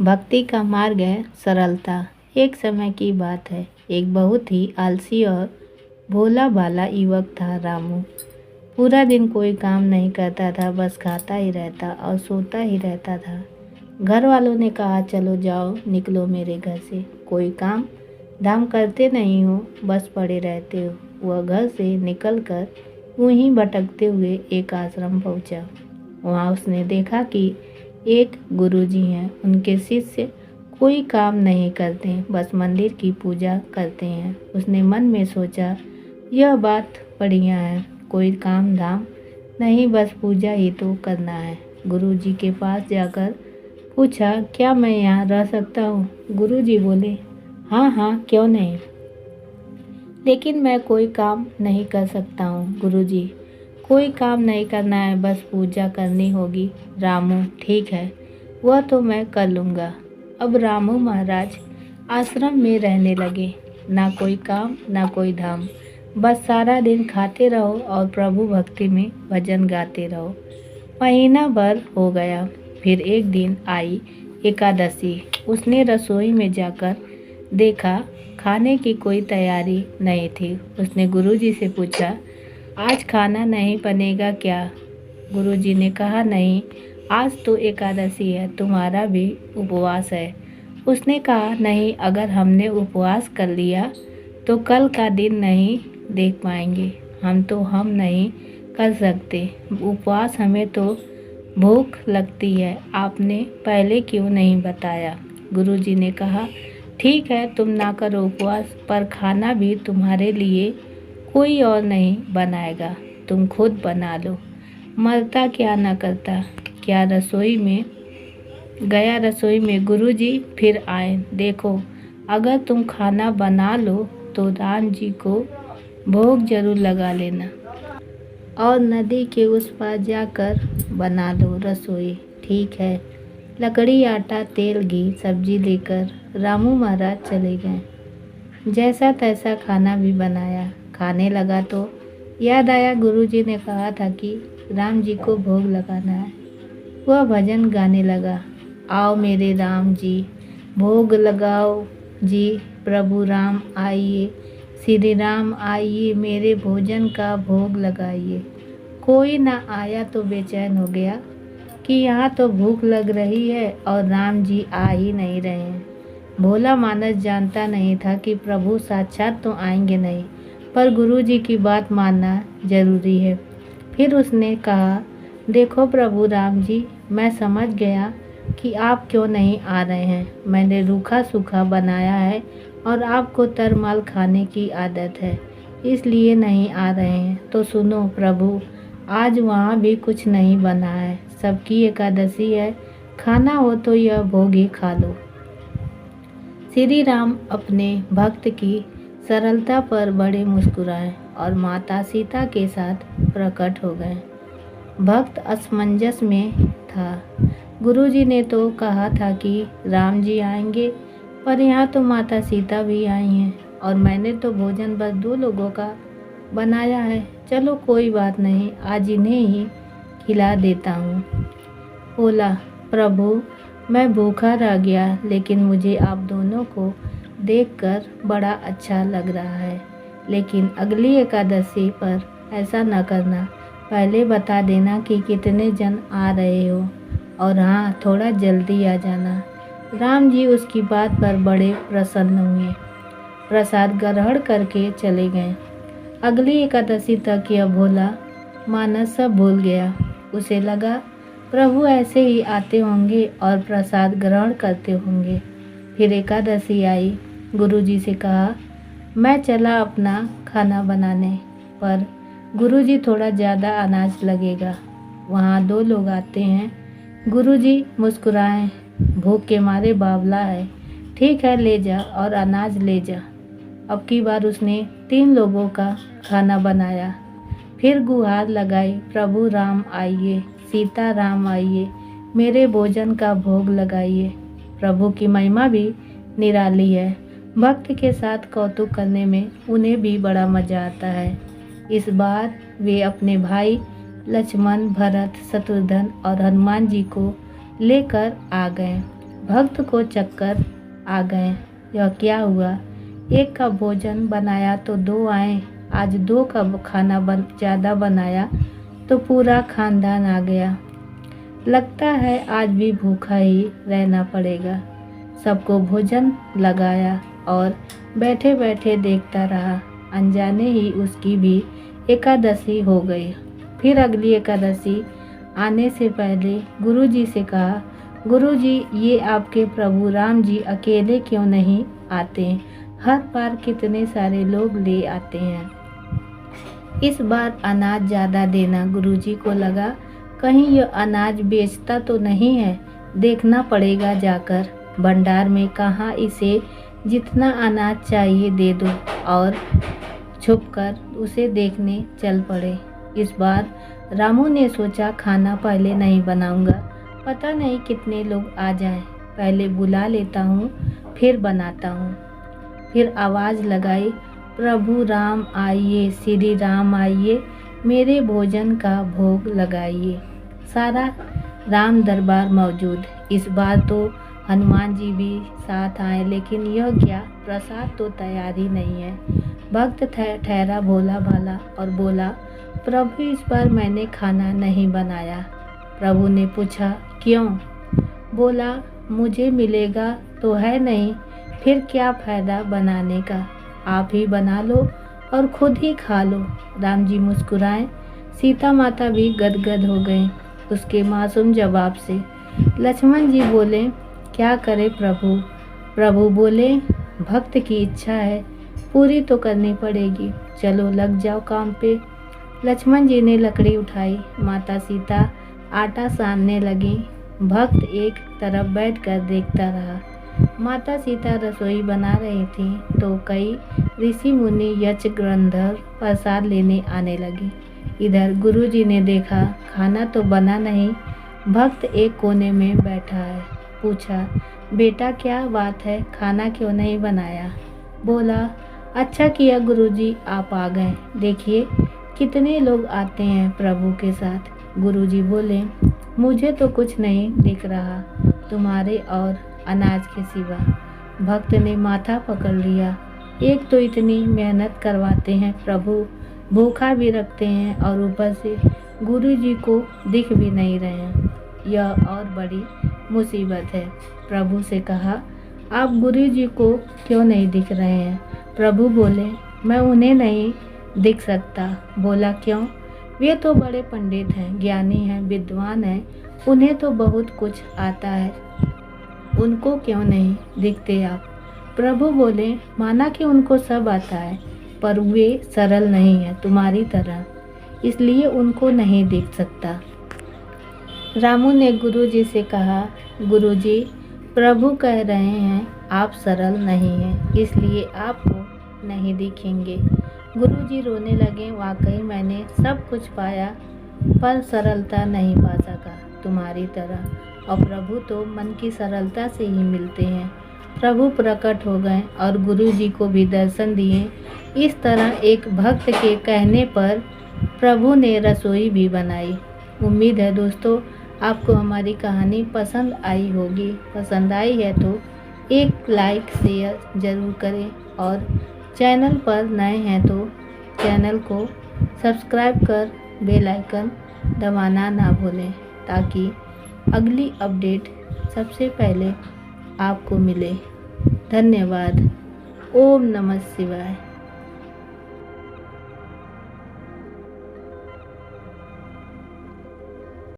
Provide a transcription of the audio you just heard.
भक्ति का मार्ग है सरलता। एक समय की बात है, एक बहुत ही आलसी और भोला भाला युवक था रामू। पूरा दिन कोई काम नहीं करता था, बस खाता ही रहता और सोता ही रहता था। घर वालों ने कहा, चलो जाओ, निकलो मेरे घर से, कोई काम धाम करते नहीं हो, बस पड़े रहते हो। वह घर से निकलकर यूं ही भटकते हुए एक आश्रम पहुंचा। वहाँ उसने देखा कि एक गुरुजी हैं। उनके शिष्य कोई काम नहीं करते, बस मंदिर की पूजा करते हैं। उसने मन में सोचा, यह बात बढ़िया है, कोई काम धाम नहीं, बस पूजा ही तो करना है। गुरुजी के पास जाकर पूछा, क्या मैं यहाँ रह सकता हूँ? गुरुजी बोले, हाँ हाँ, क्यों नहीं, लेकिन मैं कोई काम नहीं कर सकता हूँ। गुरुजी, कोई काम नहीं करना है, बस पूजा करनी होगी। रामू, ठीक है, वह तो मैं कर लूँगा। अब रामू महाराज आश्रम में रहने लगे। ना कोई काम, ना कोई धाम, बस सारा दिन खाते रहो और प्रभु भक्ति में भजन गाते रहो। महीना भर हो गया। फिर एक दिन आई एकादशी। उसने रसोई में जाकर देखा, खाने की कोई तैयारी नहीं थी। उसने गुरुजी से पूछा, आज खाना नहीं बनेगा क्या? गुरुजी ने कहा, नहीं, आज तो एकादशी है, तुम्हारा भी उपवास है। उसने कहा, नहीं, अगर हमने उपवास कर लिया तो कल का दिन नहीं देख पाएंगे। हम नहीं कर सकते उपवास, हमें तो भूख लगती है, आपने पहले क्यों नहीं बताया? गुरुजी ने कहा, ठीक है, तुम ना करो उपवास, पर खाना भी तुम्हारे लिए कोई और नहीं बनाएगा, तुम खुद बना लो। मरता क्या न करता। क्या रसोई में गया। रसोई में गुरुजी फिर आए। देखो, अगर तुम खाना बना लो तो राम जी को भोग जरूर लगा लेना और नदी के उस पार जाकर बना लो रसोई। ठीक है। लकड़ी, आटा, तेल, घी, सब्जी लेकर रामू महाराज चले गए। जैसा तैसा खाना भी बनाया। खाने लगा तो याद आया, गुरुजी ने कहा था कि राम जी को भोग लगाना है। वह भजन गाने लगा, आओ मेरे राम जी, भोग लगाओ जी, प्रभु राम आइए, श्री राम आइए, मेरे भोजन का भोग लगाइए। कोई ना आया तो बेचैन हो गया कि यहाँ तो भूख लग रही है और राम जी आ ही नहीं रहे हैं। भोला मानस जानता नहीं था कि प्रभु साक्षात तो आएंगे नहीं, पर गुरुजी की बात मानना जरूरी है। फिर उसने कहा, देखो प्रभु राम जी, मैं समझ गया कि आप क्यों नहीं आ रहे हैं। मैंने रूखा सूखा बनाया है और आपको तरमाल खाने की आदत है, इसलिए नहीं आ रहे हैं। तो सुनो प्रभु, आज वहाँ भी कुछ नहीं बना है, सबकी एकादशी है, खाना हो तो यह भोग ही खा लो। श्री राम अपने भक्त की सरलता पर बड़े मुस्कुराए और माता सीता के साथ प्रकट हो गए। भक्त असमंजस में था। गुरुजी ने तो कहा था कि राम जी आएंगे, पर यहाँ तो माता सीता भी आई हैं और मैंने तो भोजन बस 2 लोगों का बनाया है। चलो कोई बात नहीं, आज इन्हें ही खिला देता हूँ। बोला, प्रभु मैं भूखा रह गया, लेकिन मुझे आप दोनों को देखकर बड़ा अच्छा लग रहा है। लेकिन अगली एकादशी पर ऐसा न करना, पहले बता देना कि कितने जन आ रहे हो, और हाँ, थोड़ा जल्दी आ जाना। राम जी उसकी बात पर बड़े प्रसन्न हुए, प्रसाद ग्रहण करके चले गए। अगली एकादशी तक यह भोला मानस सब भूल गया। उसे लगा प्रभु ऐसे ही आते होंगे और प्रसाद ग्रहण करते होंगे। फिर एकादशी आई। गुरुजी से कहा, मैं चला अपना खाना बनाने, पर गुरुजी थोड़ा ज़्यादा अनाज लगेगा, वहाँ 2 लोग आते हैं। गुरुजी मुस्कुराए, भूख के मारे बावला है, ठीक है, ले जा और अनाज ले जा। अब की बार उसने 3 लोगों का खाना बनाया। फिर गुहार लगाई, प्रभु राम आइए, सीता राम आइए, मेरे भोजन का भोग लगाइए। प्रभु की महिमा भी निराली है। भक्त के साथ कौतुक करने में उन्हें भी बड़ा मज़ा आता है। इस बार वे अपने भाई लक्ष्मण, भरत, शत्रुघ्न और हनुमान जी को लेकर आ गए। भक्त को चक्कर आ गए। यह क्या हुआ? एक का भोजन बनाया तो दो आए, आज दो का खाना ज़्यादा बनाया तो पूरा खानदान आ गया। लगता है आज भी भूखा ही रहना पड़ेगा। सबको भोजन लगाया और बैठे बैठे देखता रहा। अनजाने ही उसकी भी एकादशी हो गई। फिर अगली एकादशी आने से पहले गुरुजी से कहा, गुरुजी ये आपके प्रभु राम जी अकेले क्यों नहीं आते? हर बार कितने सारे लोग ले आते हैं। इस बार अनाज ज़्यादा देना। गुरुजी को लगा कहीं यह अनाज बेचता तो नहीं है, देखना पड़ेगा जाकर। भंडार में कहाँ इसे जितना अनाज चाहिए दे दो और छुपकर उसे देखने चल पड़े। इस बार रामू ने सोचा खाना पहले नहीं बनाऊंगा, पता नहीं कितने लोग आ जाएं, पहले बुला लेता हूँ फिर बनाता हूँ। फिर आवाज़ लगाई, प्रभु राम आइए, श्री राम आइए, मेरे भोजन का भोग लगाइए। सारा राम दरबार मौजूद। इस बार तो हनुमान जी भी साथ आए, लेकिन यह क्या, प्रसाद तो तैयार ही नहीं है। भक्त ठहरा भोला भाला और बोला, प्रभु इस बार मैंने खाना नहीं बनाया। प्रभु ने पूछा, क्यों? बोला, मुझे मिलेगा तो है नहीं, फिर क्या फ़ायदा बनाने का, आप ही बना लो और खुद ही खा लो। राम जी मुस्कुराए। सीता माता भी गदगद हो गई उसके मासूम जवाब से। लक्ष्मण जी बोले, क्या करे प्रभु? प्रभु बोले, भक्त की इच्छा है, पूरी तो करनी पड़ेगी, चलो लग जाओ काम पे। लक्ष्मण जी ने लकड़ी उठाई। माता सीता आटा सानने लगी। भक्त एक तरफ बैठकर देखता रहा। माता सीता रसोई बना रही थी तो कई ऋषि मुनि यक्ष गंधर्व प्रसाद लेने आने लगे। इधर गुरुजी ने देखा खाना तो बना नहीं, भक्त एक कोने में बैठा है। पूछा, बेटा क्या बात है, खाना क्यों नहीं बनाया? बोला, अच्छा किया गुरुजी आप आ गए, देखिए कितने लोग आते हैं प्रभु के साथ। गुरुजी बोले, मुझे तो कुछ नहीं दिख रहा तुम्हारे और अनाज के सिवा। भक्त ने माथा पकड़ लिया। एक तो इतनी मेहनत करवाते हैं प्रभु, भूखा भी रखते हैं और ऊपर से गुरुजी को दिख भी नहीं रहे हैं, यह और बड़ी मुसीबत है। प्रभु से कहा, आप गुरुजी को क्यों नहीं दिख रहे हैं? प्रभु बोले, मैं उन्हें नहीं दिख सकता। बोला, क्यों? वे तो बड़े पंडित हैं, ज्ञानी हैं, विद्वान हैं, उन्हें तो बहुत कुछ आता है, उनको क्यों नहीं दिखते आप? प्रभु बोले, माना कि उनको सब आता है, पर वे सरल नहीं है तुम्हारी तरह, इसलिए उनको नहीं दिख सकता। रामू ने गुरुजी से कहा, गुरुजी प्रभु कह रहे हैं आप सरल नहीं हैं, इसलिए आपको नहीं दिखेंगे। गुरुजी रोने लगे। वाकई मैंने सब कुछ पाया पर सरलता नहीं पा सका तुम्हारी तरह, और प्रभु तो मन की सरलता से ही मिलते हैं। प्रभु प्रकट हो गए और गुरुजी को भी दर्शन दिए। इस तरह एक भक्त के कहने पर प्रभु ने रसोई भी बनाई। उम्मीद है दोस्तों आपको हमारी कहानी पसंद आई होगी। पसंद आई है तो एक लाइक शेयर ज़रूर करें और चैनल पर नए हैं तो चैनल को सब्सक्राइब कर बेल आइकन दबाना ना भूलें, ताकि अगली अपडेट सबसे पहले आपको मिले। धन्यवाद। ओम नमः शिवाय।